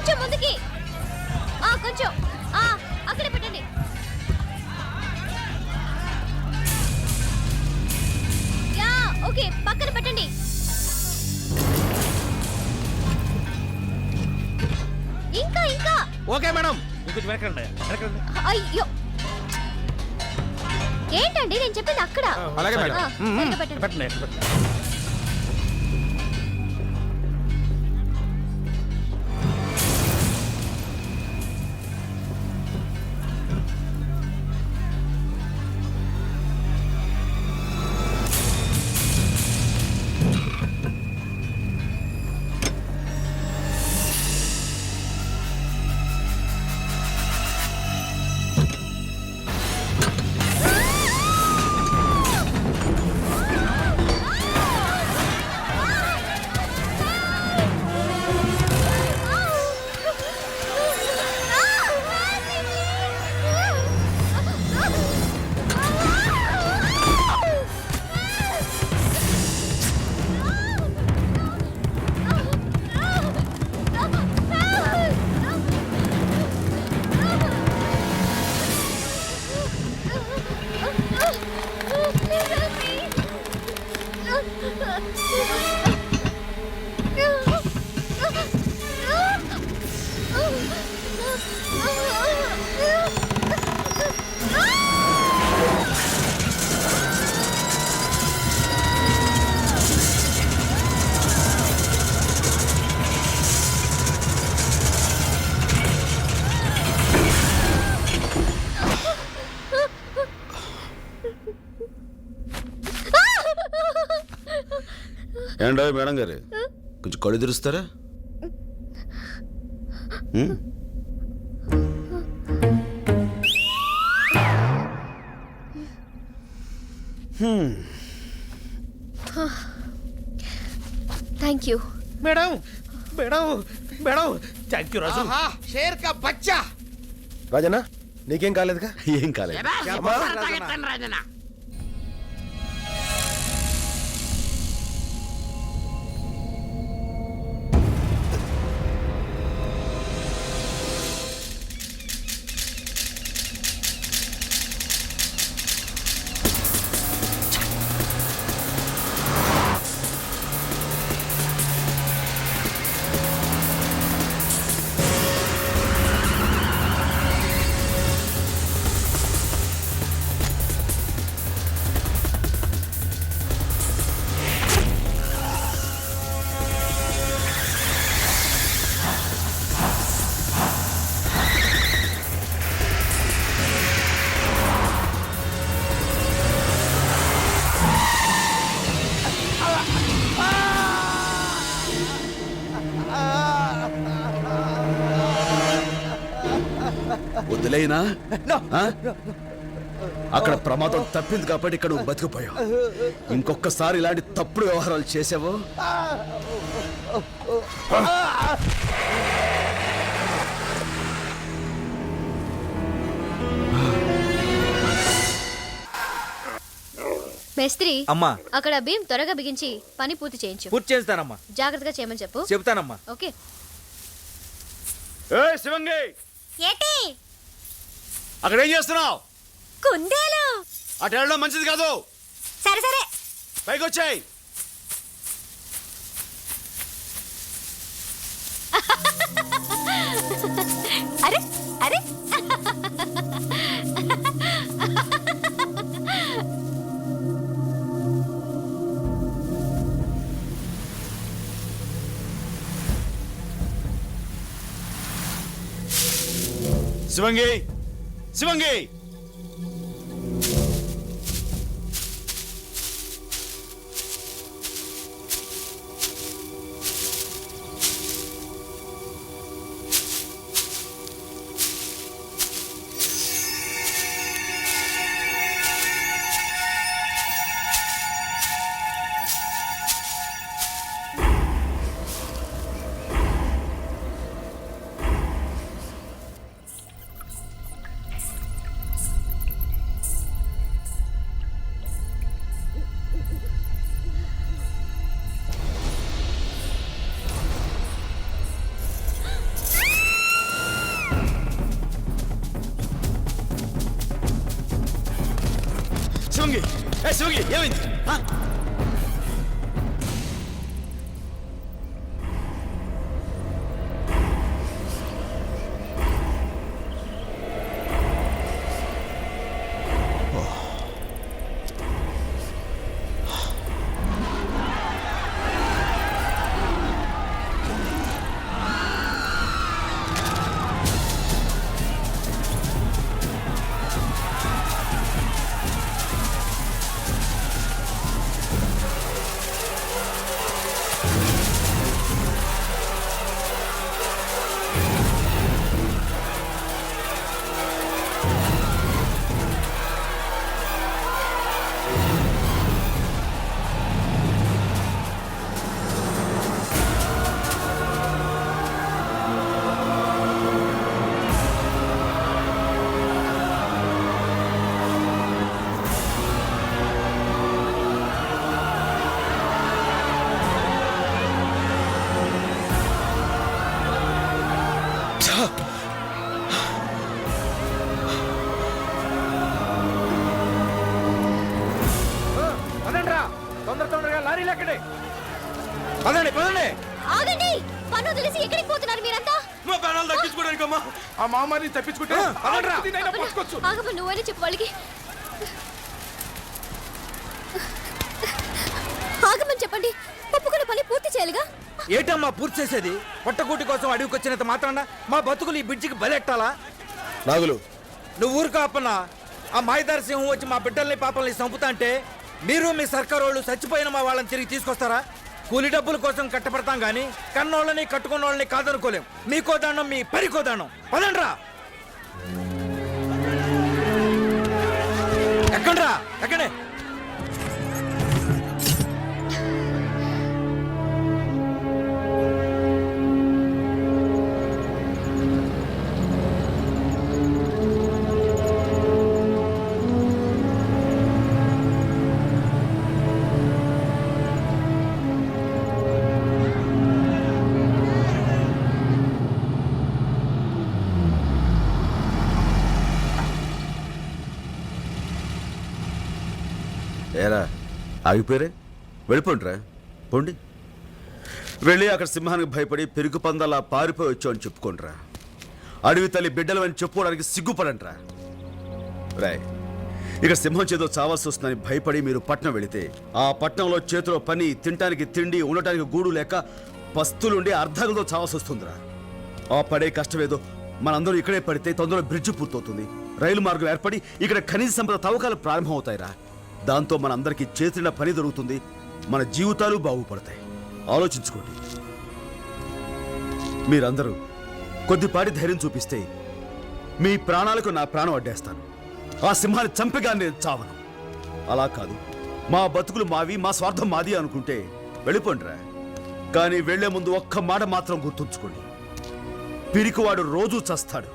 కొంచెం ముందుకి. కొంచెం అక్కడే పెట్టండి. యా ఓకే, పక్కన పెట్టండి. ఇంకా ఇంకా ఓకే మేడం, ఇంకొంచెం వెనకండి. అయ్యో ఏంటండి నేను చెప్పింది అక్కడ. అలాగే మేడం. సరిగ్గా పెట్టండి. పెట్టండి. ఏంటో మేడం గారు కొంచెం కళ్ళు తెరుస్తారా? Thank you madam madam madam thank you Raju. షేర్ కా బచ్చా. రాజన్న నీకేం కాలేదుగా? ఏం కాలేదు. రాజనా వదిలేనా? అక్కడ ప్రమాదం తప్పింది కాబట్టి ఇక్కడ నువ్వు బతికిపోయావు. ఇంకొకసారి ఇలాంటి తప్పుడు వ్యవహారాలు చేసావో మేస్త్రి అమ్మా, అక్కడ భీమ్ త్వరగా బిగించి పని పూర్తి చేయించు. పూర్తి చేస్తానమ్మా. జాగ్రత్తగా చేయమని చెప్పు. చెప్తానమ్మా. ఓకే. శివంగి, ఏటి అక్కడ ఏం చేస్తున్నావు? కుందేలు. అటు వెళ్ళడం మంచిది కాదు. సరే సరే పైకి వచ్చాయి. అరే అరే శివంగి, శివంగి, శివగి ఏమైంది? పదండ్రా, తొందరగా లారీలు ఎక్కండి. పదండి పదండి. ఆగండి, పన్ను తెలిసి ఎక్కడికి పోతున్నారు మీరంతా? మా ప్రాణాలు దక్కించుకోవడానికమ్మా. ఆ మామారిని తప్పించుకుంటే దీన్నైనా పట్టుకోవచ్చు. ఆగమని నువ్వని చెప్పు వాళ్ళకి. ఆగమని చెప్పండి, ఒప్పుకున్న పని పూర్తి చేయాలిగా. ఏటమ్మా పూర్తి చేసేది? పొట్టకూటి కోసం అడవికొచ్చినంత మాత్రాన మా బతుకులు ఈ బ్రిడ్జికి బలెట్టాలా? నాగులు, నువ్వు ఊరుకో అప్పన్నా. ఆ మాయదారి సింహం వచ్చి మా బిడ్డల్ని పాపల్ని చంపుతా అంటే మీరు మీ సర్కారు వాళ్ళు చచ్చిపోయిన మా వాళ్ళని తిరిగి తీసుకొస్తారా? కూలి డబ్బుల కోసం కట్టపడతాం గానీ కన్నోళ్ళని కట్టుకున్న వాళ్ళని కాదనుకోలేం. మీకో దానం, మీ పరికో దానం. పదండ్రా, ఎక్కండ్రా, ఎక్కడే. ఏరా ఆగిపోయారే? వెళ్ళిపోండిరా, పోండి. వెళ్ళి అక్కడ సింహానికి భయపడి పెరుగు పందాలా పారిపోయి వచ్చామని చెప్పుకోండిరా. అడవి తల్లి బిడ్డలు అని చెప్పుకోవడానికి సిగ్గుపడండిరా. రాయ్, ఇక సింహం చేతో చావాల్సి వస్తుందని భయపడి మీరు పట్నం వెళితే ఆ పట్నంలో చేతిలో పని, తినటానికి తిండి, ఉండటానికి గూడు లేక పస్తులుండి అర్ధాలతో చావాల్సి వస్తుందిరా. ఆ పడే కష్టమేదో మనందరూ ఇక్కడే పడితే తొందరలో బ్రిడ్జ్ పూర్తవుతుంది, రైలు మార్గం ఏర్పడి ఇక్కడ ఖనిజ సంపద తవ్వకాలు ప్రారంభమవుతాయిరా. దాంతో మనందరికీ చేతిన పని దొరుకుతుంది, మన జీవితాలు బాగుపడతాయి. ఆలోచించుకోండి. మీరందరూ కొద్దిపాటి ధైర్యం చూపిస్తే మీ ప్రాణాలకు నా ప్రాణం అడ్డేస్తాను. ఆ సింహాన్ని చంపగా నేను చావను. అలా కాదు, మా బతుకులు మావి, మా స్వార్థం మాది అనుకుంటే వెళ్ళిపోండిరా. కానీ వెళ్లే ముందు ఒక్క మాట మాత్రం గుర్తుంచుకోండి. పిరికివాడు రోజూ చస్తాడు,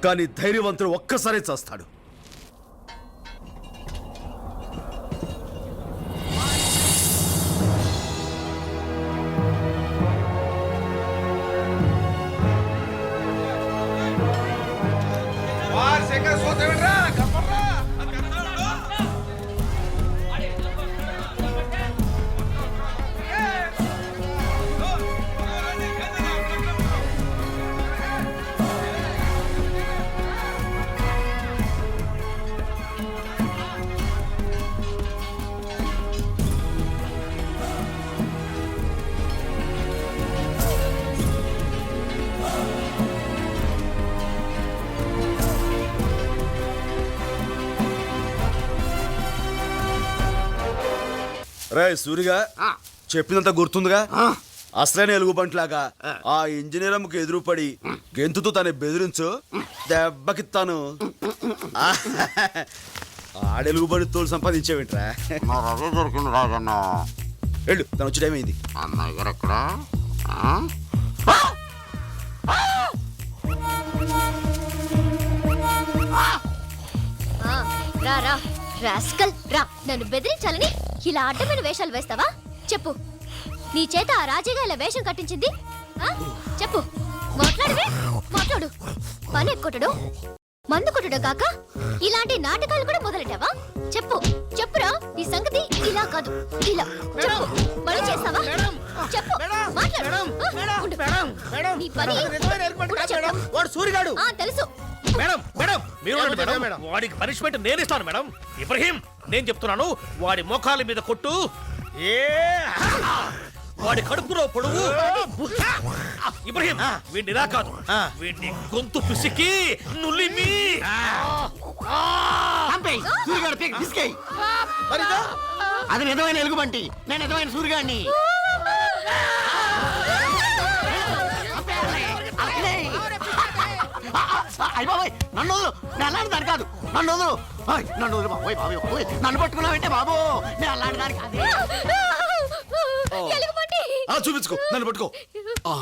కానీ ధైర్యవంతుడు ఒక్కసారే చస్తాడు. రే సూరిగా, చెప్పినంత గుర్తుందిగా? అసలైన ఎలుగుబంట్లాగా ఆ ఇంజనీర్ అమ్మకు ఎదురుపడి గెంతుతో తను బెదిరించు, దెబ్బకి తను ఆడెలుగుబడి తోలు సంపాదించేవింట్రా. అదే దొరికింది రాజన్న. వెళ్ళు, తను వచ్చి టైం అయింది. అన్నయ్య గారు ఎక్కడ? రా రా రాస్కల్ రా. నన్ను బెదిరించాలని ఇలా అడ్డమైన వేషాలు వేస్తావా? చెప్పు, నీ చేత ఆ రాజీగా ఇలా వేషం కట్టించింది? చెప్పు, మాట్లాడు. పని కొట్టడం, మందు కొట్టడం కాక ఇలాంటి నాటకాలు కూడా మొదలెట్టావా? చెప్పురా. ఇలా కాదు ఇలా చెప్పు మళ్ళీ చేస్తావా చెప్పు మాట్లాడు. ఉండు. నీ పని ఉండు చెప్తా. వాడు సూరిగాడు ఆ, తెలుసు. మేడం మేడం మీరు ఉండండి మేడం, మేడం. వాడికి పనిష్మెంట్ నేను ఇస్తాను మేడం. ఇబ్రహీం నేను చెప్తున్నాను, వాడి మోకాల మీద కొట్టు. ఏ వాడి కడుపులో పొడుగు. ఇబ్రహీం వీడిని ఇలా కాదు, వీడిని గొంతు పిసికి నులిమి. అది నిజమైన ఎలుగుబంటి, నేను నిజమైన సూర్యుగాడిని. అయ్య బాబాయ్ నన్ను వదులు, నేను అలాంటి దాని కాదు, నన్ను వదులు. నన్ను వదులు బాబోయ్ బాబోయ్ బాబోయ్, నన్ను పట్టుకున్నావంటే బాబు, నేను అలాంటి దాని కాదు. ఎలుగుబంటి. చూపించుకో, నన్ను పట్టుకో. ఆ,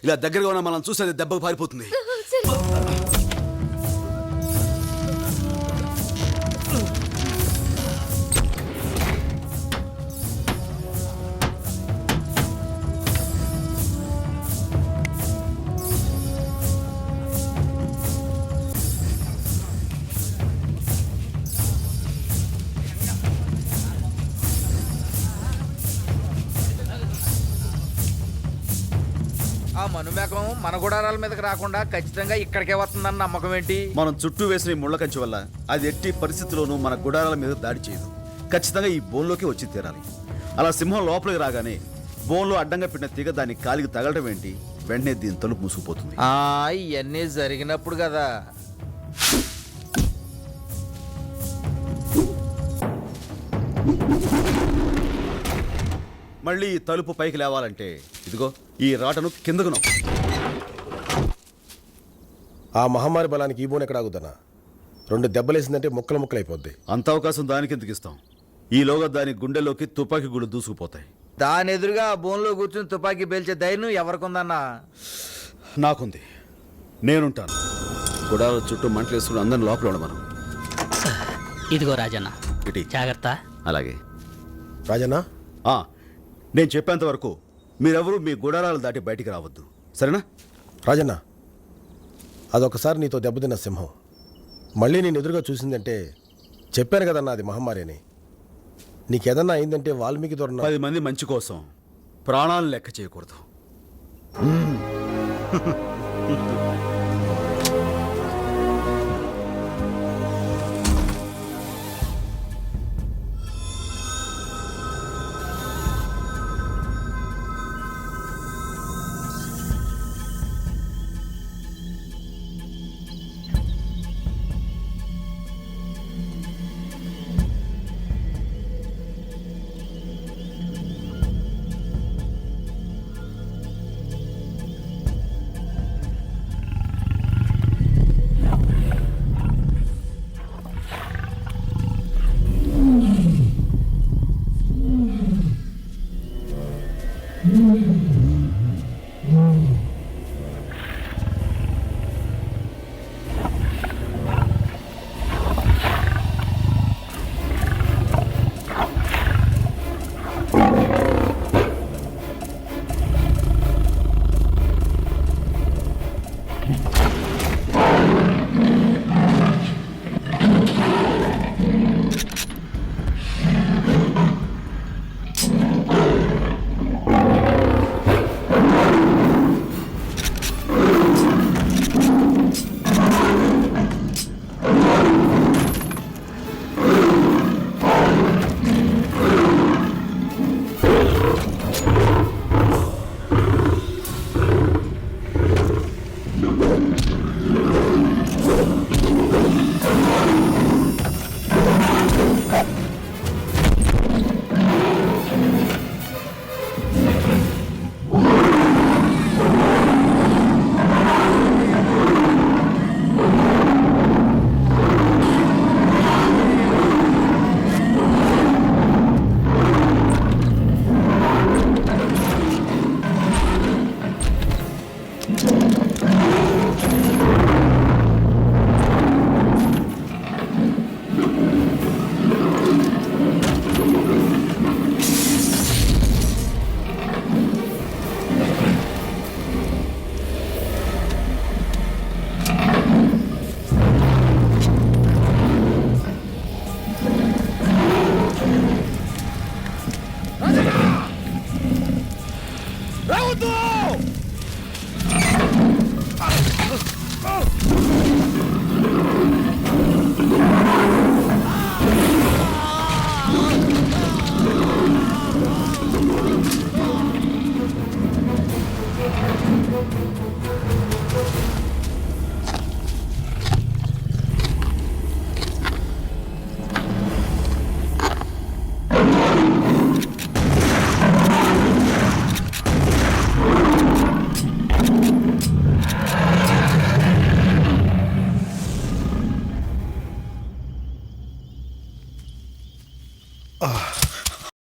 ఇలా దగ్గరగా ఉన్న మనం చూసేది దెబ్బకు పారిపోతుంది. సరే. ఆ మనుమేకం మన గుడారాల మీదకి రాకుండా ఖచ్చితంగా ఇక్కడికే వస్తుందన్న నమ్మకం ఏంటి? మనం చుట్టూ వేసిన ఈ ముళ్ళ కంచె వల్ల అది ఎట్టి పరిస్థితుల్లోనూ మన గుడారాల మీద దాడి చేయదు. ఖచ్చితంగా ఈ బోన్లోకి వచ్చి తీరాలి. అలా సింహం లోపలికి రాగానే బోన్లో అడ్డంగా పెట్టిన తీగ దాని కాలికి తగలడం ఏంటి, వెంటనే దీని తలుపు మూసుకుపోతుంది. ఇవన్నీ జరిగినప్పుడు కదా. మళ్ళీ ఈ తలుపు పైకి లేవాలంటే ఇదిగో ఈ రాటను కిందకు నొక్కు. ఆ మహమ్మారి బలానికి ఈ బోన్ ఎక్కడ ఆగుద్దన్నా? 2 దెబ్బలేసిందంటే ముక్కలు ముక్కలైపోద్ది. అంత అవకాశం దానికి ఎందుకు ఇస్తాం? ఈలోగా దాని గుండెలోకి తుపాకీ గుళ్ళు దూసుకుపోతాయి. దాని ఎదురుగా ఆ బోన్లో కూర్చుని తుపాకీ పేల్చే ధైర్యం ఎవరికుందన్నా? నాకుంది, నేనుంటాను. గుడాల చుట్టూ మంటలు వేసుకుని అందరిని లోపల ఉండమను. ఇదిగో రాజన్న, ఇటీ. జాగ్రత్త. అలాగే రాజన్న, నేను చెప్పేంత వరకు మీరెవరూ మీ గుడారాలు దాటి బయటికి రావద్దు, సరేనా? రాజన్న, అదొకసారి నీతో దెబ్బతిన్న సింహం మళ్ళీ నేను ఎదురుగా చూసిందంటే చెప్పాను కదన్నా అది మహమ్మారి అని. నీకేదన్నా అయిందంటే వాల్మీకి దొరన 10 మంది మంచి కోసం ప్రాణాలను లెక్క చేయకూడదు.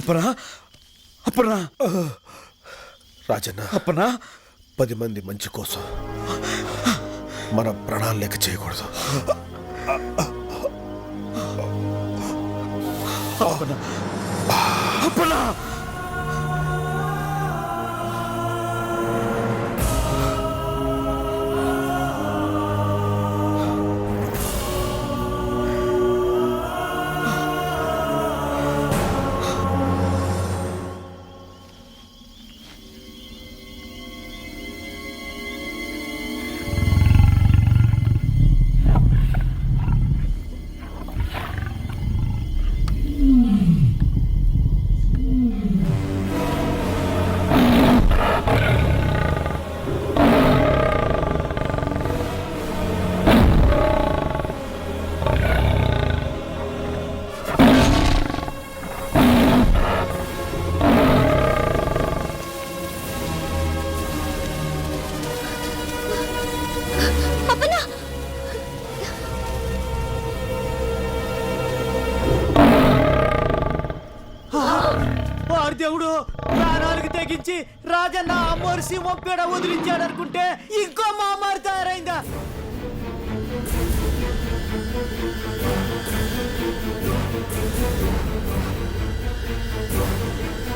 అప్పనా అప్పనా రాజన్న అప్పనా 10 మంది మంచి కోసం మన ప్రాణాలు లెక్క చేయకూడదు. అప్పనా అప్పన్నా వాడు దేవుడు ప్రాణాలకు తెగించి రాజన్న అమ్మోరు సింహం పేడ వదిలించాడు అనుకుంటే ఇంకో మామారు తయారైందా?